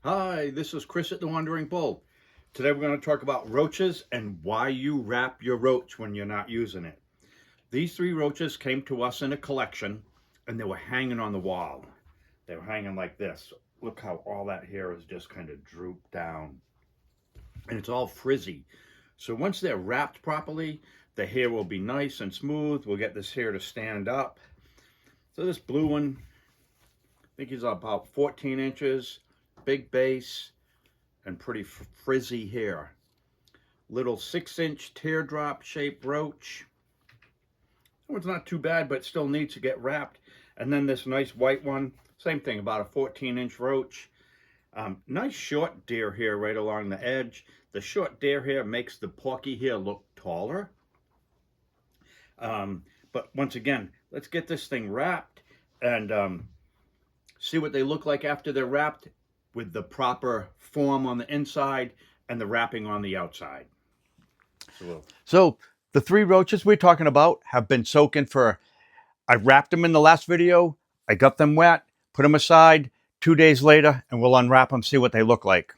Hi, this is Chris at the Wandering Bull. Today we're going to talk about roaches and why you wrap your roach when you're not using it. These three roaches came to us in a collection and they were hanging on the wall. They were hanging like this. Look how all that hair is just kind of drooped down and it's all frizzy. So once they're wrapped properly, the hair will be nice and smooth. We'll get this hair to stand up. So this blue one, I think he's about 14 inches, big base, and pretty frizzy hair. Little 6-inch teardrop shaped roach. Oh, it's not too bad, but still needs to get wrapped. And then this nice white one, same thing, about a 14-inch roach. Nice short deer hair right along the edge. The short deer hair makes the porky hair look taller. But once again, let's get this thing wrapped and see what they look like after they're wrapped with the form on the inside and the wrapping on the outside. So the three roaches we're talking about have been soaking for, I wrapped them in the last video, I got them wet, put them aside, 2 days later, and we'll unwrap them, see what they look like.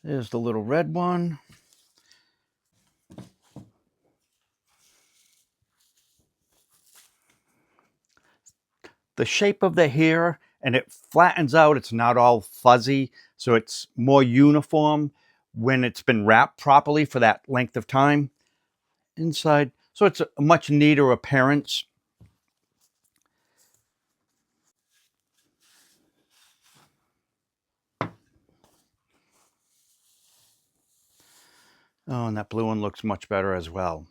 There's the little red one. The shape of the hair, and it flattens out, it's not all fuzzy, so it's more uniform when it's been wrapped properly for that length of time. Inside, so it's a much neater appearance. Oh, and that blue one looks much better as well.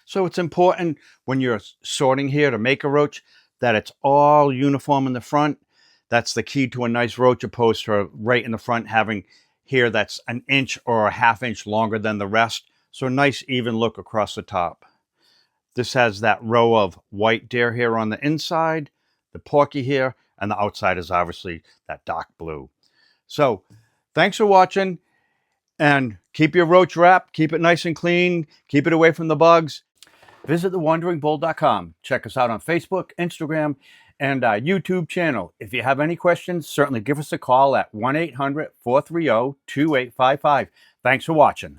So it's important when you're sorting here to make a roach that it's all uniform in the front. That's the key to a nice roach, opposed to right in the front having hair that's an inch or a half inch longer than the rest. So a nice even look across the top. This has that row of white deer hair on the inside, the porky hair, and the outside is obviously that dark blue. So thanks for watching, and keep your roach wrapped, keep it nice and clean, keep it away from the bugs. Visit thewanderingbull.com. Check us out on Facebook, Instagram, and our YouTube channel. If you have any questions, certainly give us a call at 1-800-430-2855. Thanks for watching.